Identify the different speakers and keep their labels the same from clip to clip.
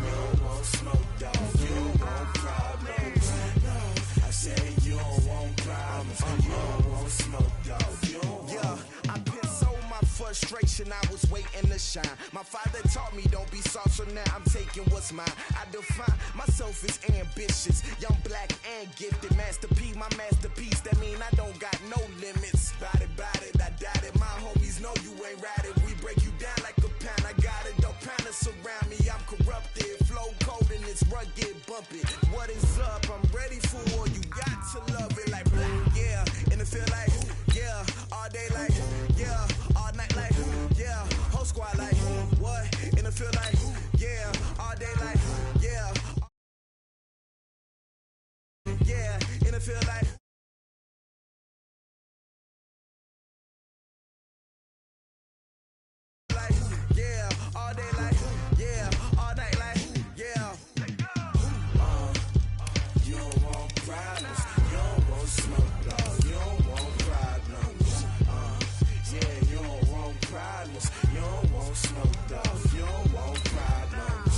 Speaker 1: You don't want smoke, dog. You don't want problems. No, I said you don't want problems. You don't want smoke, dog. You don't want. Yeah, I pissed so my frustration, I was waiting to shine. My father taught me don't be soft, so now I'm taking what's mine. I define myself as ambitious, young, black, and gifted. Master P, my masterpiece. That mean I don't got no limits. Bout it, I doubt it. My homies know you ain't ride it. We break you down like a pound. I got it, don't pound to surround me. I'm corrupted, flow cold and it's rugged, bumpy. What is up? I'm ready for all you got to love it like black, yeah. And it feel like, yeah, all day like, yeah, all night like, yeah, whole squad like, what? And it feel like, yeah, all day like, yeah, yeah, and it feel like. Yeah, all day like, yeah, all night like, yeah. You don't want problems, you don't want smoke, dog. You don't want problems. Yeah, you don't want problems, you don't want smoke, dog. You don't want problems.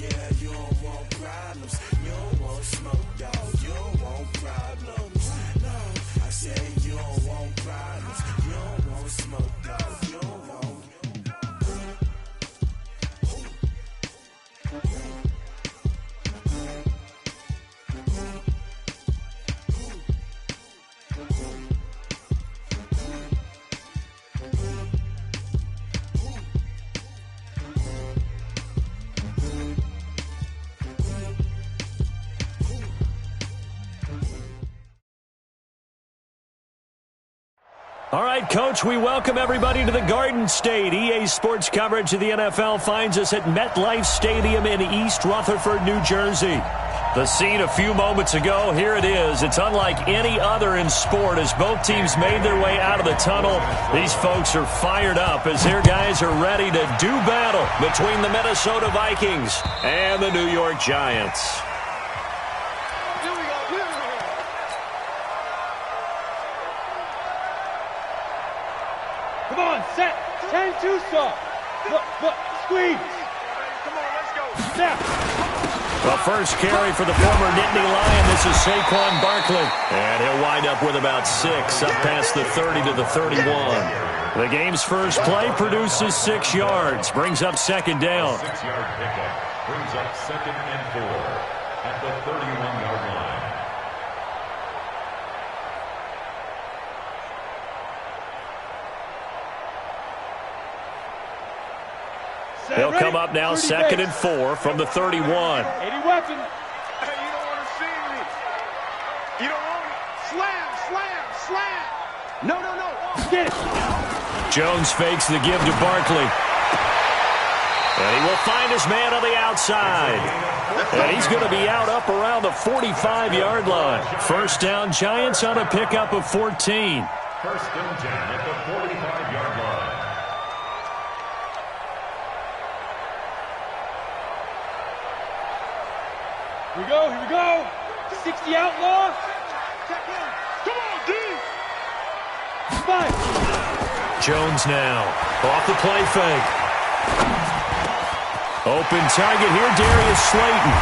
Speaker 1: Yeah, you don't want problems, you don't want smoke, dog. You don't want problems. No, I said you don't want problems, you don't want smoke, dog. You don't want.
Speaker 2: All right, Coach, we welcome everybody to the Garden State. EA Sports coverage of the NFL finds us at MetLife Stadium in East Rutherford, New Jersey. The scene a few moments ago, here it is. It's unlike any other in sport as both teams made their way out of the tunnel. These folks are fired up as their guys are ready to do battle between the Minnesota Vikings and the New York Giants.
Speaker 3: Come on, set. 10-2 soft. Look, squeeze. Come on, let's go. Step.
Speaker 2: The first carry for the former Nittany Lion. This is Saquon Barkley. And he'll wind up with about 6 up past the 30 to the 31. The game's first play produces 6 yards. Brings up second down.
Speaker 4: 6-yard pickup. Brings up 2nd and 4 at the 31-yard line.
Speaker 2: They'll come up now 2nd and 4 from the 31.
Speaker 3: 80 weapon.
Speaker 5: Hey, you don't want to see me. You don't want me. Slam. No.
Speaker 3: Get it.
Speaker 2: Jones fakes the give to Barkley. And he will find his man on the outside. And he's going to be out up around the 45-yard line. First down, Giants on a pickup of 14.
Speaker 4: First and 10 at the 45-yard line.
Speaker 3: Here we go. 60 outlaw.
Speaker 5: Come on, D.
Speaker 3: 5.
Speaker 2: Jones now off the play fake. Open target here, Darius Slayton.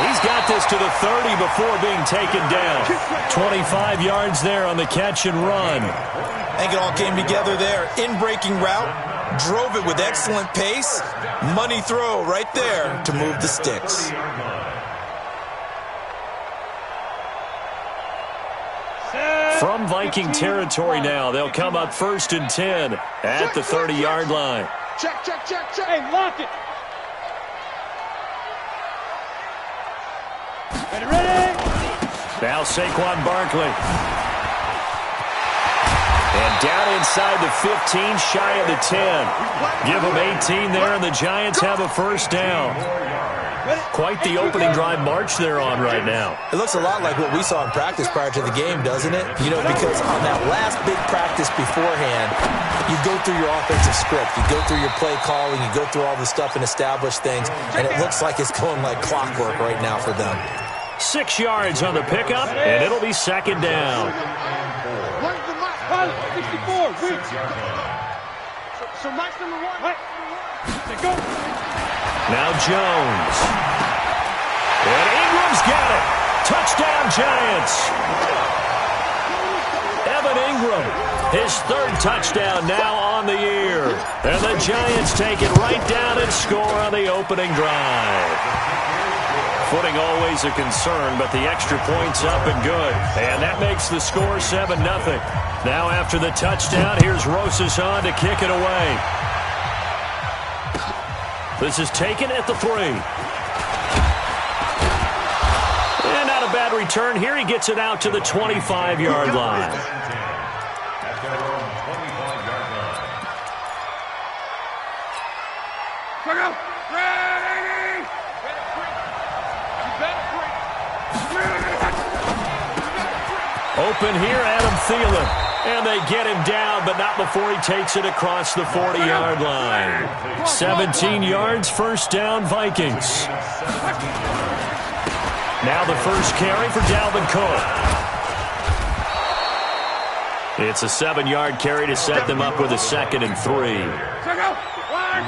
Speaker 2: He's got this to the 30 before being taken down. 25 yards there on the catch and run.
Speaker 6: I think it all came together there. In-breaking route, drove it with excellent pace. Money throw right there to move the sticks.
Speaker 2: From Viking territory now, they'll come up 1st and 10 at the 30-yard line.
Speaker 5: Check.
Speaker 3: Hey, lock it. Ready.
Speaker 2: Now Saquon Barkley. And down inside the 15, shy of the 10. Give them 18 there, and the Giants have a first down. Quite the opening drive march they're on right now.
Speaker 6: It looks a lot like what we saw in practice prior to the game, doesn't it? You know, because on that last big practice beforehand, you go through your offensive script, you go through your play calling, you go through all the stuff and establish things, and it looks like it's going like clockwork right now for them.
Speaker 2: 6 yards on the pickup, and it'll be second down.
Speaker 3: 64. Reach.
Speaker 5: So Mike's number 1.
Speaker 3: Right. Go.
Speaker 2: Now Jones. And Ingram's got it. Touchdown, Giants. Evan Ingram, his third touchdown now on the year. And the Giants take it right down and score on the opening drive. Footing always a concern, but the extra point's up and good. And that makes the score 7-0. Now after the touchdown, here's Rosas on to kick it away. This is taken at the 3. And not a bad return here. He gets it out to the 25-yard line. Open here, Adam Thielen. And they get him down, but not before he takes it across the 40-yard line. 17 yards, first down, Vikings. Now the first carry for Dalvin Cook. It's a 7-yard carry to set them up with a 2nd and 3.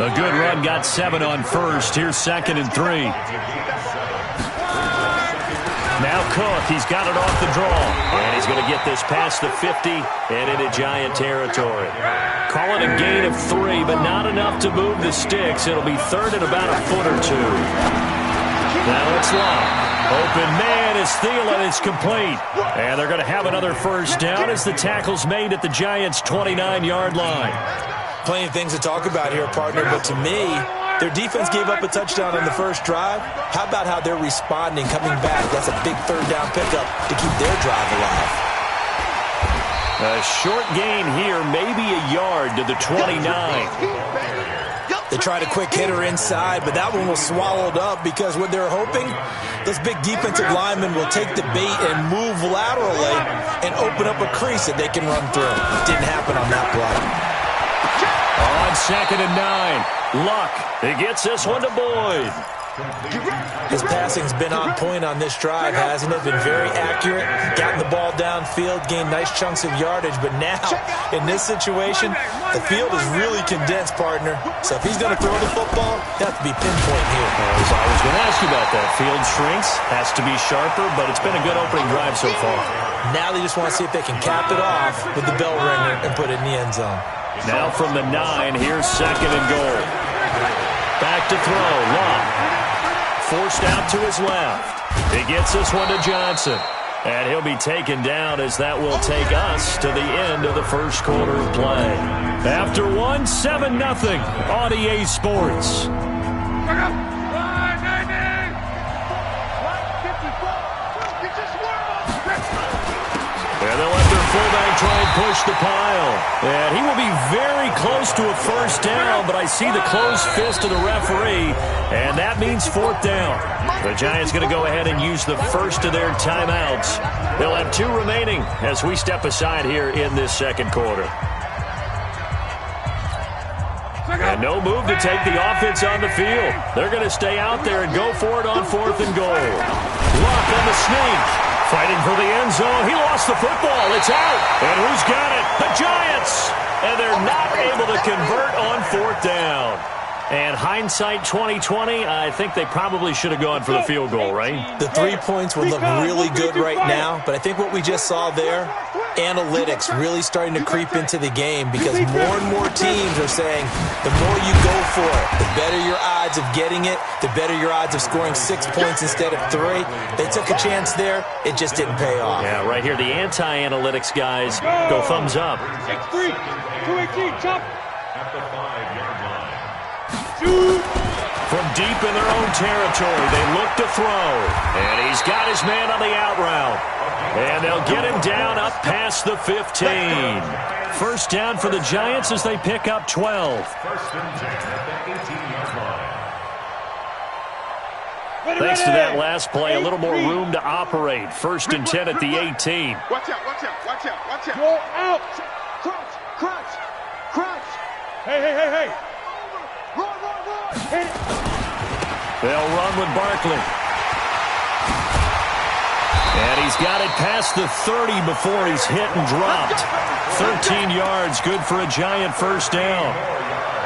Speaker 2: A good run, got 7 on first. Here's 2nd and 3. Now Cook, he's got it off the draw. And he's going to get this past the 50 and into Giant territory. Call it a gain of 3, but not enough to move the sticks. It'll be third and about a foot or 2. Now it's Locke. Open man is Thielen. It's complete. And they're going to have another first down as the tackle's made at the Giants' 29-yard line.
Speaker 6: Plenty of things to talk about here, partner, but to me, their defense gave up a touchdown on the first drive. How about how they're responding, coming back? That's a big third down pickup to keep their drive alive.
Speaker 2: A short gain here, maybe a yard to the 29.
Speaker 6: They tried a quick hitter inside, but that one was swallowed up because what they're hoping, those big defensive linemen will take the bait and move laterally and open up a crease that they can run through. Didn't happen on that play.
Speaker 2: On 2nd and 9, Luck. He gets this one to Boyd.
Speaker 6: His passing's been on point on this drive, hasn't it? Been very accurate, gotten the ball downfield, gained nice chunks of yardage, but now, in this situation, the field is really condensed, partner. So if he's going to throw the football, it has to be pinpoint here.
Speaker 2: I was going to ask you about that. Field shrinks, has to be sharper, but it's been a good opening drive so far.
Speaker 6: Now they just want to see if they can cap it off with the bell ringer and put it in the end zone.
Speaker 2: Now from the 9, here's 2nd and goal. Back to throw, Locke. Forced out to his left. He gets this one to Johnson. And he'll be taken down as that will take us to the end of the first quarter of play. After 7-0 on EA Sports. And they'll let their fullback try and push the pile. And he will be very close to a first down, but I see the closed fist of the referee, and that means 4th down. The Giants going to go ahead and use the first of their timeouts. They'll have 2 remaining as we step aside here in this second quarter. And no move to take the offense on the field. They're going to stay out there and go for it on 4th and goal. Luck on the sneak. Fighting for the end zone. He lost the football. It's out. And who's got it? The Giants. And they're not able to convert on 4th down. And hindsight 2020, I think they probably should have gone for the field goal, right?
Speaker 6: The 3 points would look really good right now, but I think what we just saw there, analytics really starting to creep into the game because more and more teams are saying the more you go for it, the better your odds of getting it, the better your odds of scoring 6 points instead of 3. They took a chance there. It just didn't pay off.
Speaker 2: Yeah, right here, the anti-analytics guys go thumbs up.
Speaker 3: 6-3, 218, chop.
Speaker 4: At the 5-yard line.
Speaker 2: From deep in their own territory, they look to throw. And he's got his man on the out route. And they'll get him down up past the 15. First down for the Giants as they pick up 12.
Speaker 4: First and 10 at the 18-yard line.
Speaker 2: Thanks to that last play, a little more room to operate. First and 10 at the 18.
Speaker 5: Watch out, watch out, watch out, watch out.
Speaker 3: Go out. Crunch, crunch, crunch. Hey. Run. Hit it.
Speaker 2: They'll run with Barkley. And he's got it past the 30 before he's hit and dropped. 13 yards, good for a Giant first down.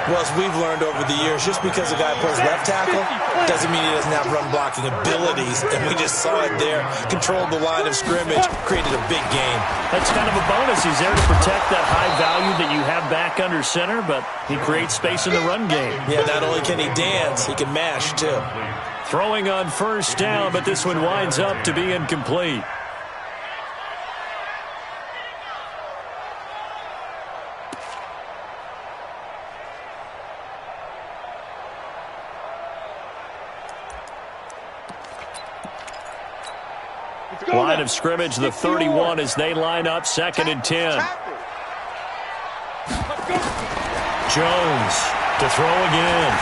Speaker 6: Well, as we've learned over the years, just because a guy plays left tackle doesn't mean he doesn't have run-blocking abilities. And we just saw it there. Controlled the line of scrimmage, created a big game.
Speaker 2: That's kind of a bonus. He's there to protect that high value that you have back under center, but he creates space in the run game.
Speaker 6: Yeah, not only can he dance, he can mash, too.
Speaker 2: Throwing on first down, but this one winds up to be incomplete. Line of scrimmage, the 31 as they line up, 2nd and 10. Jones to throw again.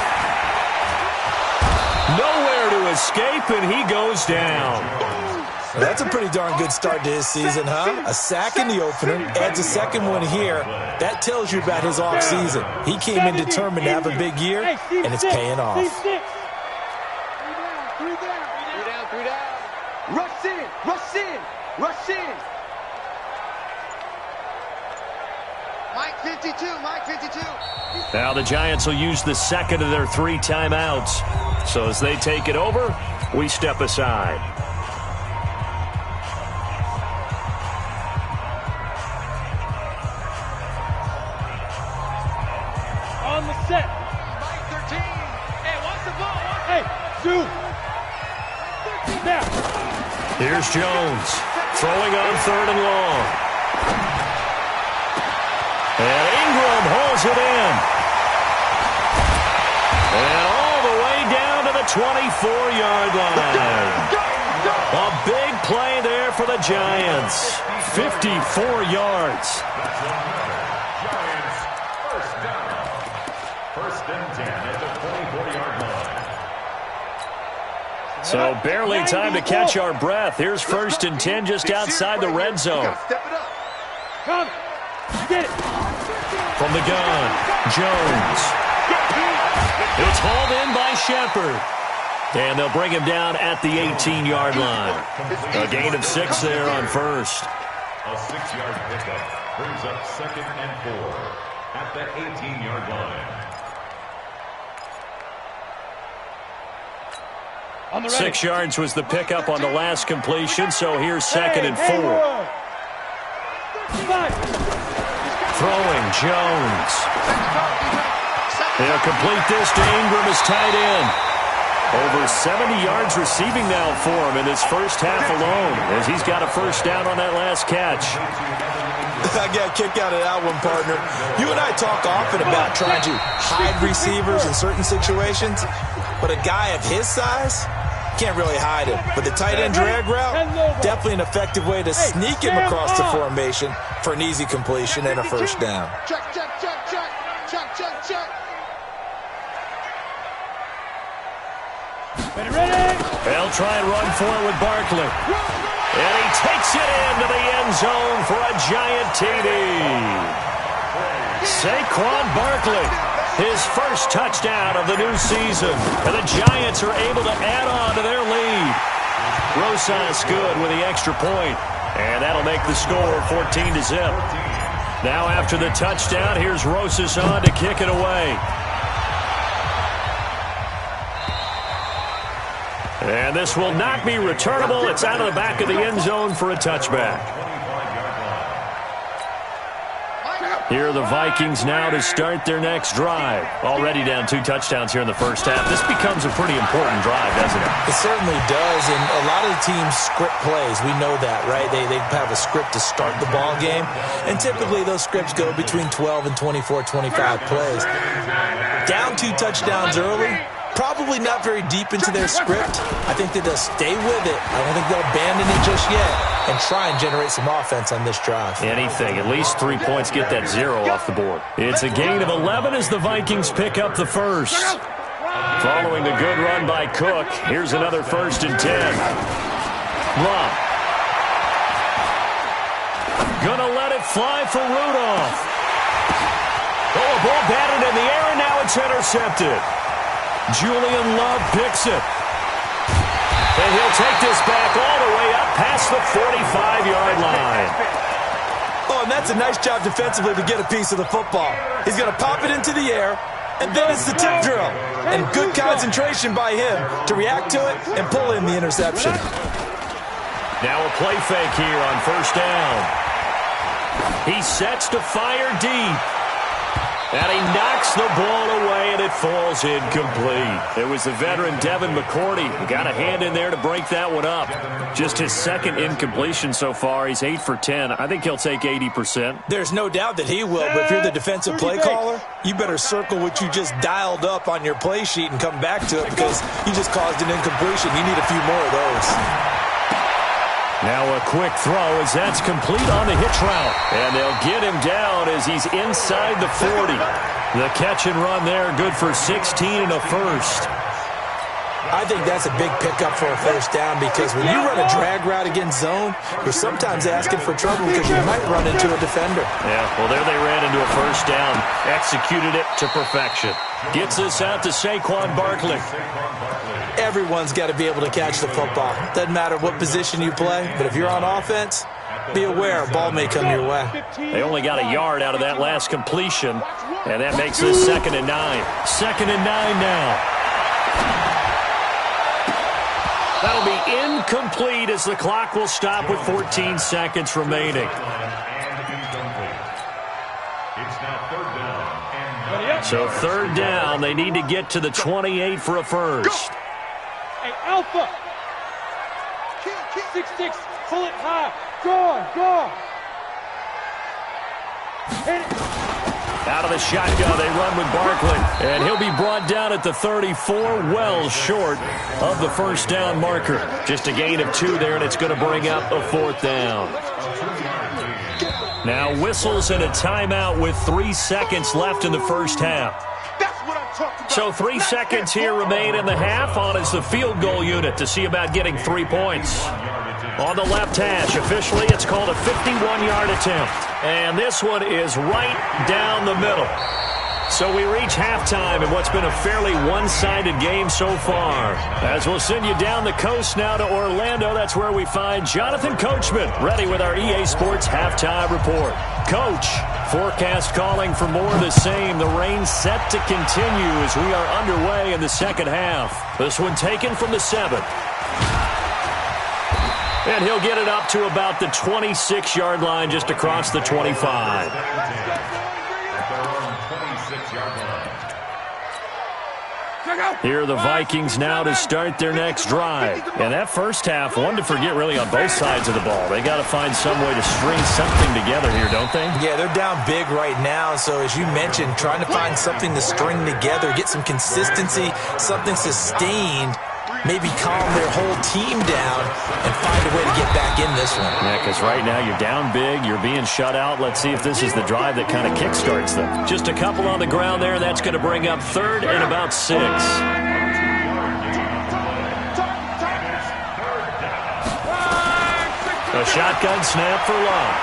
Speaker 2: Nowhere to escape, and he goes down.
Speaker 6: Well, that's a pretty darn good start to his season, huh? A sack in the opener, adds a second one here. That tells you about his offseason. He came in determined to have a big year, and it's paying off.
Speaker 3: Three down. Rush in.
Speaker 5: Mike 52.
Speaker 2: Now the Giants will use the second of their 3 timeouts. So as they take it over, we step aside.
Speaker 3: On the set.
Speaker 5: Mike 13. Hey, what's the ball?
Speaker 3: Hey, Sue. Now.
Speaker 2: Here's Jones throwing on 3rd and long. And Ingram hauls it in. And all the way down to the 24-yard line. A big play there for the Giants. 54 yards.
Speaker 4: Giants, first down. 1st and 10 at the 24-yard line.
Speaker 2: So barely time to catch our breath. Here's 1st and 10 just outside the red zone.
Speaker 5: Step it up.
Speaker 3: Come. Get it.
Speaker 2: From the gun, Jones. It's hauled in by Shepard. And they'll bring him down at the 18-yard line. A gain of 6 there on first.
Speaker 4: A 6-yard pickup brings up 2nd and 4 at the 18-yard line.
Speaker 2: 6 yards was the pickup on the last completion, so here's 2nd and 4. Throwing, Jones. They'll complete this to Ingram as tight end. Over 70 yards receiving now for him in this first half alone, as he's got a first down on that last catch.
Speaker 6: I got a kick out of that one, partner. You and I talk often about trying to hide receivers in certain situations, but a guy of his size can't really hide him. But the tight end drag route, definitely an effective way to sneak him across the formation for an easy completion and a first down.
Speaker 5: Check.
Speaker 3: Ready?
Speaker 2: They'll try and run for it with Barkley. And he takes it into the end zone for a giant TD. Saquon Barkley, his first touchdown of the new season. And the Giants are able to add on to their lead. Rosas good with the extra point. And that'll make the score 14-0. Now after the touchdown, here's Rosas on to kick it away. And this will not be returnable. It's out of the back of the end zone for a touchback. Here are the Vikings now to start their next drive. Already down 2 touchdowns here in the first half. This becomes a pretty important drive, doesn't it?
Speaker 6: It certainly does, and a lot of the teams script plays. We know that, right? They have a script to start the ball game, and typically those scripts go between 12 and 24, 25 plays. Down 2 touchdowns early, probably not very deep into their script. I think that they'll stay with it. I don't think they'll abandon it just yet and try and generate some offense on this drive.
Speaker 2: Anything. At least 3 points, get that 0 off the board. It's a gain of 11 as the Vikings pick up the first. Following the good run by Cook, here's another 1st and 10. Love. Gonna let it fly for Rudolph. Oh, a ball batted in the air, and now it's intercepted. Julian Love picks it. And he'll take this back all the way up past the 45-yard line.
Speaker 6: Oh, and that's a nice job defensively to get a piece of the football. He's going to pop it into the air, And then it's the tip drill. And good concentration by him to react to it and pull in the interception.
Speaker 2: Now a play fake here on first down. He sets to fire deep. And he knocks the ball away, and it falls incomplete. It was the veteran Devin McCourty who got a hand in there to break that one up. Just his second incompletion so far. He's 8 for 10. I think he'll take 80%.
Speaker 6: There's no doubt that he will, but if you're the defensive play caller, you better circle what you just dialed up on your play sheet and come back to it because you just caused an incompletion. You need a few more of those.
Speaker 2: Now a quick throw as that's complete on the hitch route. And they'll get him down as he's inside the 40. The catch and run there, good for 16 and a first.
Speaker 6: I think that's a big pickup for a first down because when you run a drag route against zone, you're sometimes asking for trouble because you might run into a defender.
Speaker 2: Yeah, well, there they ran into a first down. Executed it to perfection. Gets this out to Saquon Barkley.
Speaker 6: Everyone's got to be able to catch the football. Doesn't matter what position you play, but if you're on offense, be aware a ball may come your way.
Speaker 2: They only got a yard out of that last completion, and that makes this 2nd and 9. 2nd and 9 now. That'll be incomplete as the clock will stop with 14 seconds remaining. So 3rd down, they need to get to the 28 for a first.
Speaker 3: Hey, Alpha! 6-6, pull it high. Go! Hit it.
Speaker 2: Out of the shotgun, they run with Barkley. And he'll be brought down at the 34, well short of the first down marker. Just a gain of 2 there, and it's going to bring up a 4th down. Now whistles and a timeout with 3 seconds left in the first half. So 3 seconds here remain in the half. On is the field goal unit to see about getting 3 points. On the left hash, officially it's called a 51-yard attempt. And this one is right down the middle. So we reach halftime in what's been a fairly one-sided game so far. As we'll send you down the coast now to Orlando, that's where we find Jonathan Coachman ready with our EA Sports Halftime Report. Coach, forecast calling for more of the same. The rain set to continue as we are underway in the second half. This one taken from the 7. And he'll get it up to about the 26-yard line just across the 25. Here are the Vikings now to start their next drive. And that first half, one to forget really on both sides of the ball. They got to find some way to string something together here, don't they?
Speaker 6: Yeah, they're down big right now. So as you mentioned, trying to find something to string together, get some consistency, something sustained, maybe calm their whole team down and find a way to get back in this one.
Speaker 2: Yeah, because right now you're down big, you're being shut out. Let's see if this is the drive that kind of kickstarts them. Just a couple on the ground there, and that's going to bring up 3rd and about 6. A shotgun snap for Luck.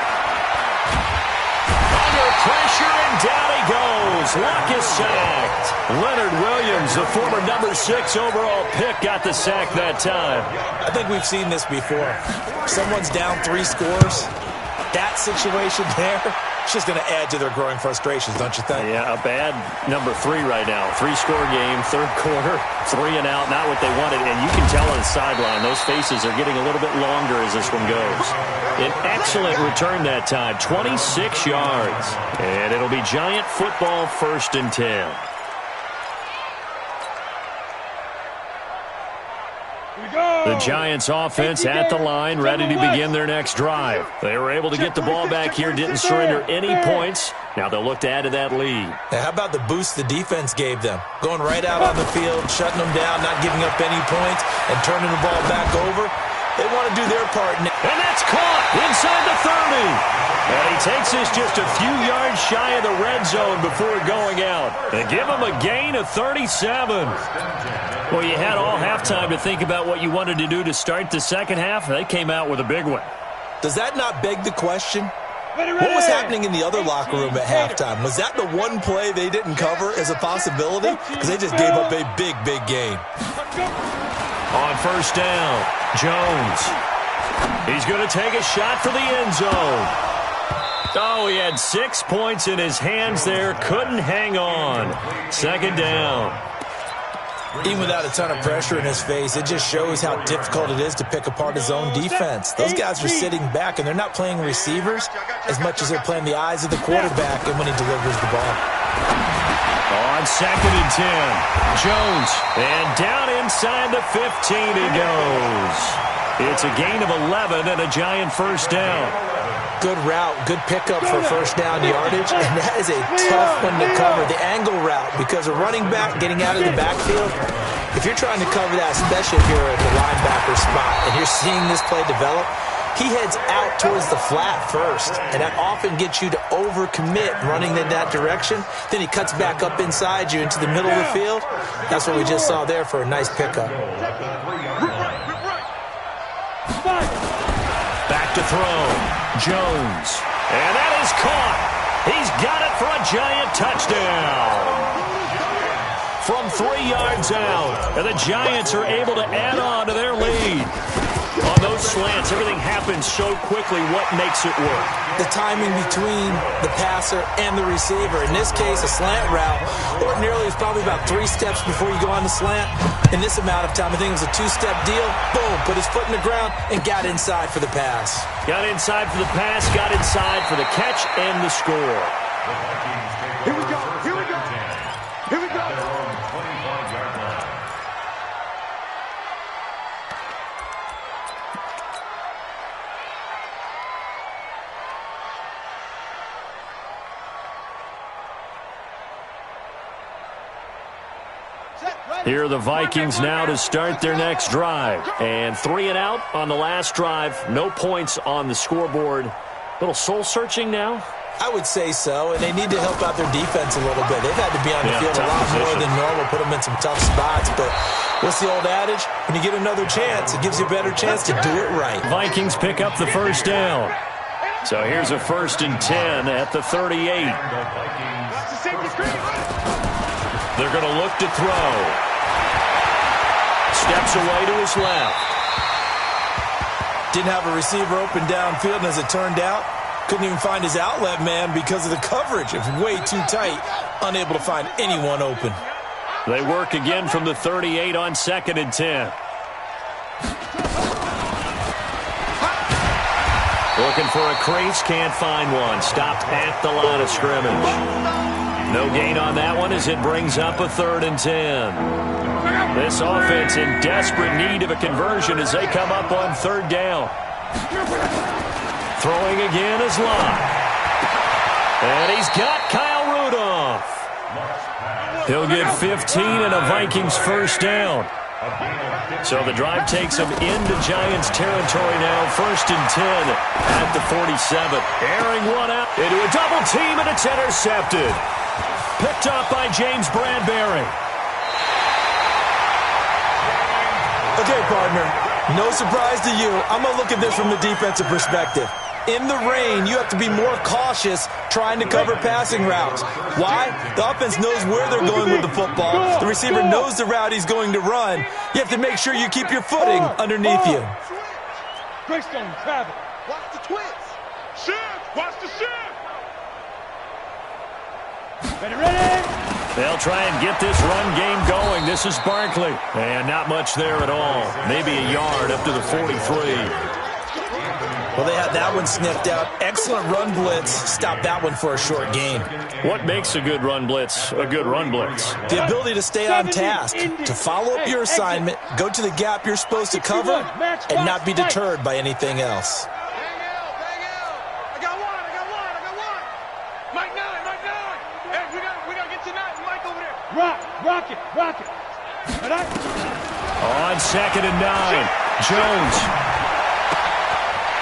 Speaker 2: Under pressure, and down he goes. Luck is sacked. Leonard Williams, the former number 6 overall pick, got the sack that time.
Speaker 6: I think we've seen this before. Someone's down 3 scores. That situation there, it's just going to add to their growing frustrations, don't you think?
Speaker 2: Yeah, a bad number 3 right now. 3-score game, 3rd quarter, 3 and out, not what they wanted. And you can tell on the sideline, those faces are getting a little bit longer as this one goes. An excellent return that time, 26 yards. And it'll be Giant football, 1st and 10. The Giants offense at the line, ready to begin their next drive. They were able to get the ball back here, didn't surrender any points. Now they'll look to add to that lead.
Speaker 6: Now, how about the boost the defense gave them? Going right out on the field, shutting them down, not giving up any points, and turning the ball back over. They want to do their part.
Speaker 2: And that's caught inside the 30. And he takes this just a few yards shy of the red zone before going out. They give him a gain of 37. Well, you had all halftime to think about what you wanted to do to start the second half. They came out with a big one.
Speaker 6: Does that not beg the question? What was happening in the other locker room at halftime? Was that the one play they didn't cover as a possibility? Because they just gave up a big, big gain.
Speaker 2: On first down, Jones. He's going to take a shot for the end zone. Oh, he had 6 points in his hands there. Couldn't hang on. Second down.
Speaker 6: Even without a ton of pressure in his face, it just shows how difficult it is to pick apart his own defense. Those guys are sitting back, and they're not playing receivers as much as they're playing the eyes of the quarterback and when he delivers the ball.
Speaker 2: On 2nd and 10, Jones. And down inside the 15 he goes. It's a gain of 11 and a Giant first down.
Speaker 6: Good route, good pickup for first down yardage, and that is a tough one to cover, the angle route, because a running back getting out of the backfield, if you're trying to cover that, especially if you're at the linebacker spot and you're seeing this play develop, he heads out towards the flat first, and that often gets you to overcommit running in that direction. Then he cuts back up inside you into the middle of the field. That's what we just saw there for a nice pickup.
Speaker 2: Back to throw. Jones. And that is caught. He's got it for a Giant touchdown. From 3 yards out. And the Giants are able to add on to their lead. On those slants, everything happens so quickly. What makes it work?
Speaker 6: The timing between the passer and the receiver. In this case, a slant route. Ordinarily, it's probably about 3 steps before you go on the slant. In this amount of time, I think it was a 2-step deal. Boom, put his foot in the ground and got inside for the pass.
Speaker 2: Got inside for the pass, got inside for the catch and the score.
Speaker 5: Here we go. Here we go. Here we go.
Speaker 2: Here are the Vikings now to start their next drive. And 3 and out on the last drive. No points on the scoreboard. Little soul-searching now?
Speaker 6: I would say so, and they need to help out their defense a little bit. They've had to be on the field a lot more than normal, put them in some tough spots. But what's the old adage? When you get another chance, it gives you a better chance to do it right.
Speaker 2: Vikings pick up the first down. So here's a 1st and 10 at the 38. They're going to look to throw. Steps away to his left.
Speaker 6: Didn't have a receiver open downfield, and as it turned out, couldn't even find his outlet man because of the coverage. It was way too tight, unable to find anyone open.
Speaker 2: They work again from the 38 on 2nd and 10. Looking for a crease, can't find one. Stopped at the line of scrimmage. No gain on that one as it brings up a 3rd and 10. This offense in desperate need of a conversion as they come up on 3rd down. Throwing again is Locke. And he's got Kyle Rudolph. He'll get 15 and a Vikings first down. So the drive takes them into Giants territory now. 1st and 10 at the 47. Airing one out into a double team, and it's intercepted. Picked up by James Bradbury.
Speaker 6: Okay, partner, no surprise to you. I'm going to look at this from the defensive perspective. In the rain, you have to be more cautious trying to cover passing routes. Why? The offense knows where they're going with the football. The receiver knows the route he's going to run. You have to make sure you keep your footing underneath you.
Speaker 3: Greystone, travel.
Speaker 5: Watch the twins. Shift. Watch the shift.
Speaker 3: Ready?
Speaker 2: They'll try and get this run game going. This is Barkley. And not much there at all. Maybe a yard up to the 43.
Speaker 6: Well, they had that one sniffed out. Excellent run blitz. Stop that one for a short gain.
Speaker 2: What makes a good run blitz a good run blitz?
Speaker 6: The ability to stay on task, to follow up your assignment, go to the gap you're supposed to cover, and not be deterred by anything else.
Speaker 5: Bang out. I got one. Mike 9. Hey, we got to get to 9. Mike over there.
Speaker 3: Rock it. All right.
Speaker 2: On 2nd and 9, Jones.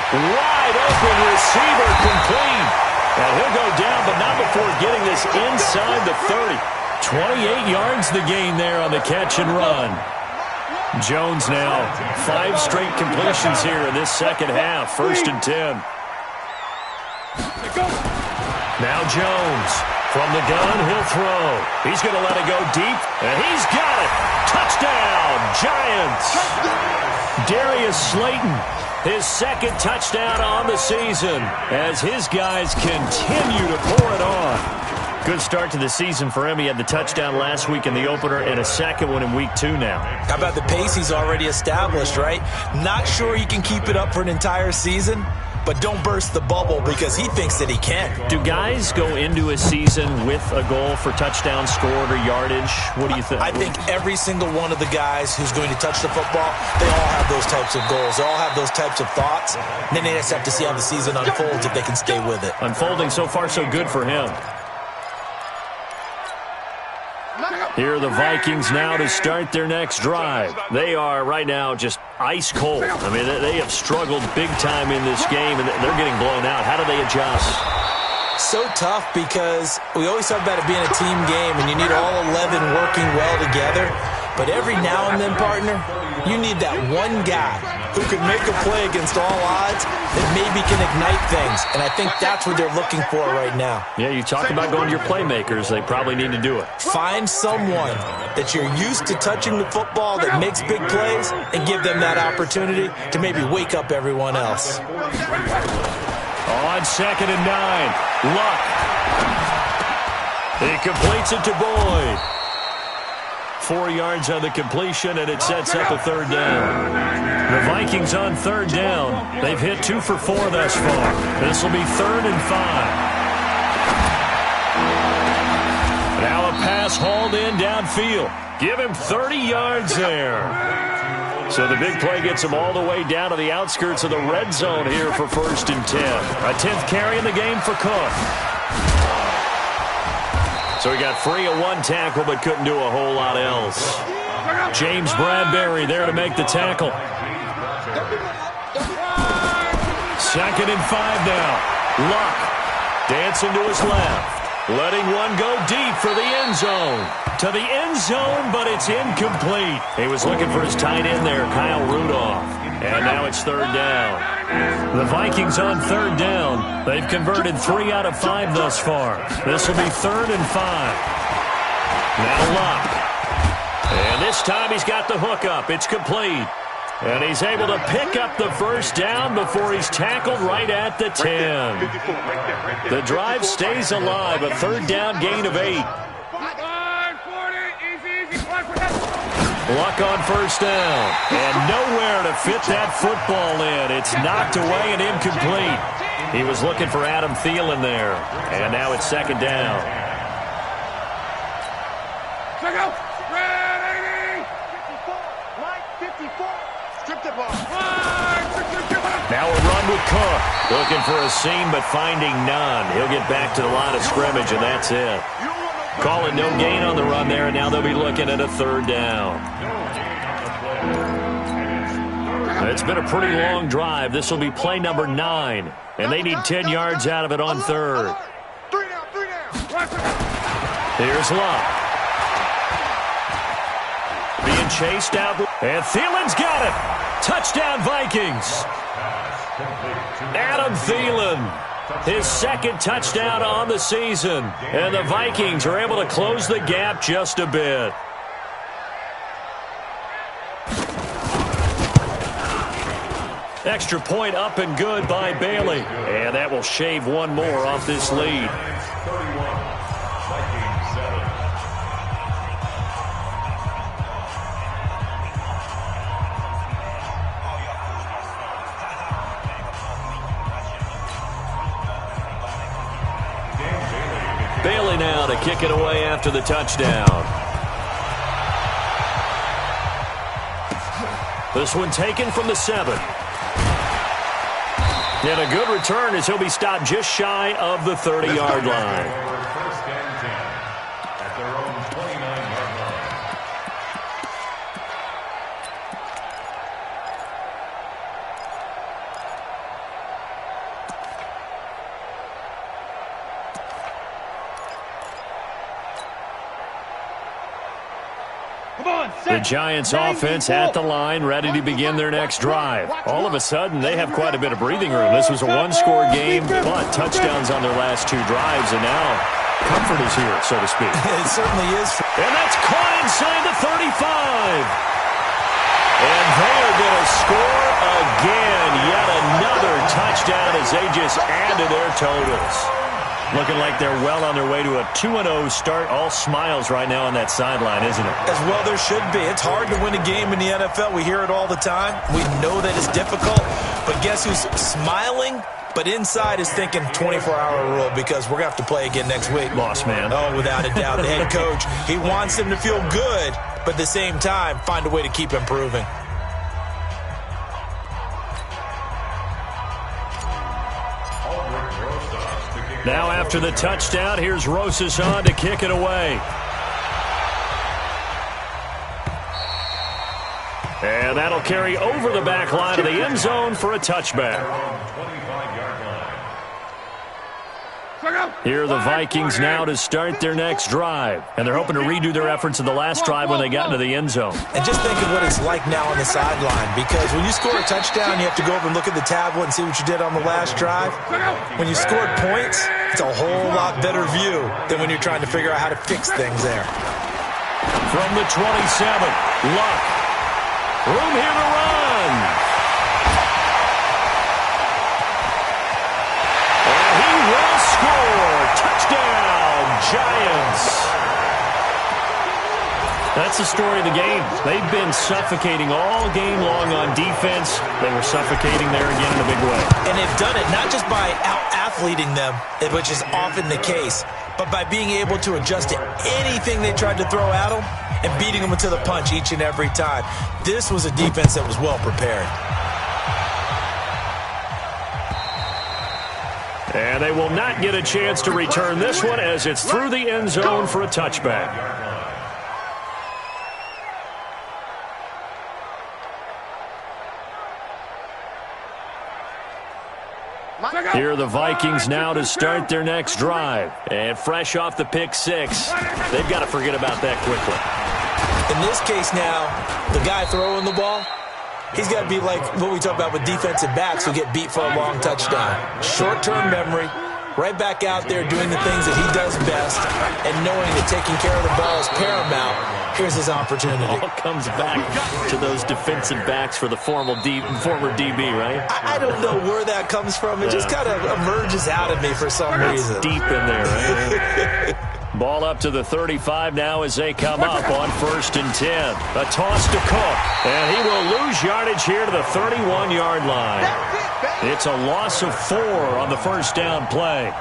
Speaker 2: Wide open receiver complete. And he'll go down, but not before getting this inside the 30. 28 yards the gain there on the catch and run. Jones now 5 straight completions here in this second half. 1st and 10. Now Jones from the gun, he'll throw. He's going to let it go deep, and he's got it. Touchdown, Giants. Darius Slayton His second touchdown on the season as his guys continue to pour it on. Good start to the season for him. He had the touchdown last week in the opener and a second one in week 2 now.
Speaker 6: How about the pace he's already established, right? Not sure he can keep it up for an entire season, but don't burst the bubble because he thinks that he can.
Speaker 2: Do guys go into a season with a goal for touchdown scored or yardage? What do you think?
Speaker 6: I think every single one of the guys who's going to touch the football, they all have those types of goals. They all have those types of thoughts. And then they just have to see how the season unfolds if they can stay with it.
Speaker 2: Unfolding so far so good for him. Here are the Vikings now to start their next drive. They are right now just ice cold. I mean, they have struggled big time in this game, and they're getting blown out. How do they adjust?
Speaker 6: So tough because we always talk about it being a team game, and you need all 11 working well together. But every now and then, partner, you need that one guy who can make a play against all odds that maybe can ignite things. And I think that's what they're looking for right now.
Speaker 2: Yeah, you talk about going to your playmakers. They probably need to do it.
Speaker 6: Find someone that you're used to touching the football that makes big plays and give them that opportunity to maybe wake up everyone else.
Speaker 2: On 2nd and 9, Luck. He completes it to Boyd. 4 yards on the completion, and it sets up a 3rd down. The Vikings on 3rd down. They've hit 2 for 4 thus far. This will be 3rd and 5. Now a pass hauled in downfield. Give him 30 yards there. So the big play gets him all the way down to the outskirts of the red zone here for 1st and 10. A 10th carry in the game for Cook. So he got free of 1 tackle but couldn't do a whole lot else. James Bradbury there to make the tackle. 2nd and 5 now. Luck dancing to his left. Letting one go deep for the end zone. To the end zone, but it's incomplete. He was looking for his tight end there, Kyle Rudolph. And now it's 3rd down. The Vikings on 3rd down. They've converted 3 out of 5 thus far. This will be 3rd and 5. Now Luck. And this time he's got the hook up. It's complete. And he's able to pick up the 1st down before he's tackled right at the 10. The drive stays alive. A 3rd down gain of 8. Luck on 1st down. And nowhere to fit that football in. It's knocked away and incomplete. He was looking for Adam Thielen there. And now it's 2nd down. Now a run with Cook. Looking for a seam, but finding none. He'll get back to the line of scrimmage, and that's it. Call it no gain on the run there, and now they'll be looking at a 3rd down. It's been a pretty long drive. This will be play number 9, and they need 10 yards out of it on 3rd. Here's Luck. Being chased out, and Thielen's got it. Touchdown, Vikings. Adam Thielen, his 2nd touchdown on the season. And the Vikings are able to close the gap just a bit. Extra point up and good by Bailey. And that will shave 1 more off this lead. Bailey now to kick it away after the touchdown. This one taken from the 7. And a good return as he'll be stopped just shy of the 30-yard line.
Speaker 4: First and 10 at their own 29-yard line.
Speaker 2: The Giants offense at the line, ready to begin their next drive. All of a sudden, they have quite a bit of breathing room. This was a 1-score game, but touchdowns on their last 2 drives, and now comfort is here, so to speak.
Speaker 6: It certainly is.
Speaker 2: And that's caught inside the 35. And they are going to score again. touchdown as they just add to their totals. Looking like they're well on their way to a 2-0 start. All smiles right now on that sideline, isn't it?
Speaker 6: As well there should be. It's hard to win a game in the NFL. We hear it all the time. We know that it's difficult. But guess who's smiling? But inside is thinking 24-hour rule because we're going to have to play again next week.
Speaker 2: Boss man.
Speaker 6: Oh, without a doubt. The head coach, he wants them to feel good, but at the same time, find a way to keep improving.
Speaker 2: Now after the touchdown, here's Rosas on to kick it away. And that'll carry over the back line of the end zone for a touchback. Here are the Vikings now to start their next drive. And they're hoping to redo their efforts in the last drive when they got into the end zone.
Speaker 6: And just think of what it's like now on the sideline, because when you score a touchdown, you have to go over and look at the tablet and see what you did on the last drive. When you scored points, it's a whole lot better view than when you're trying to figure out how to fix things there.
Speaker 2: From the 27, Luck. Room here to run. And he will score. Touchdown, Giants. That's the story of the game. They've been suffocating all game long on defense. They were suffocating there again in a big way.
Speaker 6: And they've done it not just by out-athleting them, which is often the case, but by being able to adjust to anything they tried to throw at them and beating them to the punch each and every time. This was a defense that was well prepared.
Speaker 2: And they will not get a chance to return this one as it's through the end zone for a touchback. Here are the Vikings now to start their next drive. And fresh off the pick six, they've got to forget about that quickly.
Speaker 6: In this case now, the guy throwing the ball, he's got to be like what we talk about with defensive backs who get beat for a long touchdown. Short-term memory, right back out there doing the things that he does best, and knowing that taking care of the ball is paramount. Here's his opportunity.
Speaker 2: All comes back to those defensive backs for the former DB, right?
Speaker 6: I don't know where that comes from. It just kind of emerges out of me for some reason.
Speaker 2: Deep in there, right? Ball up to the 35 now as they come up on 1st and 10. A toss to Cook, and he will lose yardage here to the 31-yard line. It's a loss of 4 on the first down play.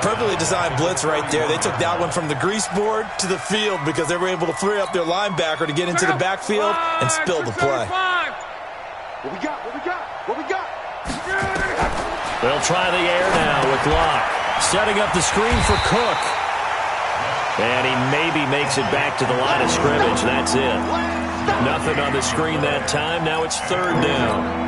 Speaker 6: Perfectly designed blitz right there. They took that one from the grease board to the field because they were able to free up their linebacker to get into the backfield and spill the play.
Speaker 5: What we got? What we got? What we got?
Speaker 2: They'll try the air now with Locke. Setting up the screen for Cook. And he maybe makes it back to the line of scrimmage. That's it. Nothing on the screen that time. Now it's 3rd down.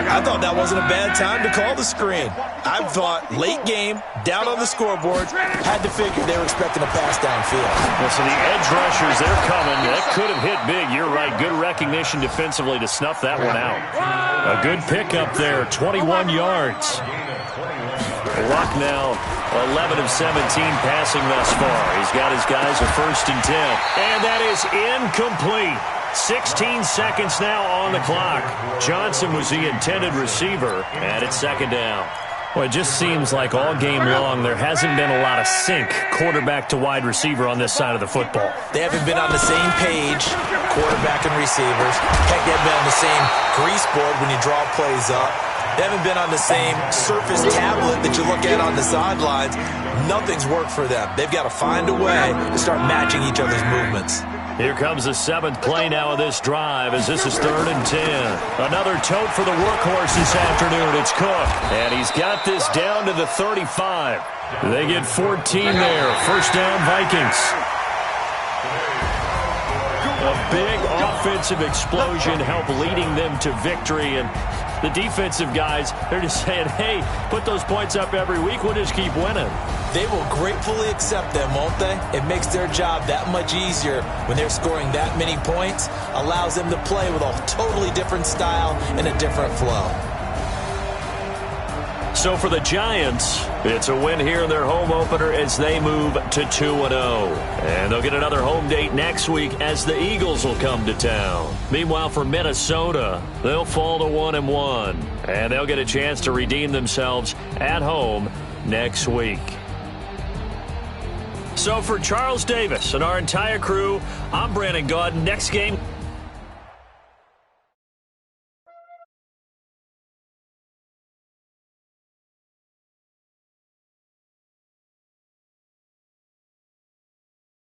Speaker 6: I thought that wasn't a bad time to call the screen. I thought late game, down on the scoreboard, had to figure they were expecting a pass downfield.
Speaker 2: Well, so the edge rushers, they're coming. That could have hit big. You're right. Good recognition defensively to snuff that one out. A good pickup there, 21 yards. Luck now 11 of 17 passing thus far. He's got his guys a 1st and 10. And that is incomplete. 16 seconds now on the clock. Johnson was the intended receiver, and it's 2nd down. Well, it just seems like all game long there hasn't been a lot of sync quarterback to wide receiver on this side of the football.
Speaker 6: They haven't been on the same page, quarterback and receivers. Heck, they haven't been on the same grease board when you draw plays up. They haven't been on the same surface tablet that you look at on the sidelines. Nothing's worked for them. They've got to find a way to start matching each other's movements.
Speaker 2: Here comes the 7th play now of this drive as this is 3rd and 10. Another tote for the workhorse this afternoon. It's Cook. And he's got this down to the 35. They get 14 there. 1st down Vikings. A big offensive explosion helped leading them to victory. And the defensive guys, they're just saying, hey, put those points up every week. We'll just keep winning.
Speaker 6: They will gratefully accept them, won't they? It makes their job that much easier when they're scoring that many points. Allows them to play with a totally different style and a different flow.
Speaker 2: So for the Giants, it's a win here in their home opener as they move to 2-0. And they'll get another home date next week as the Eagles will come to town. Meanwhile, for Minnesota, they'll fall to 1-1. And they'll get a chance to redeem themselves at home next week. So for Charles Davis and our entire crew, I'm Brandon Gaudin. Next game.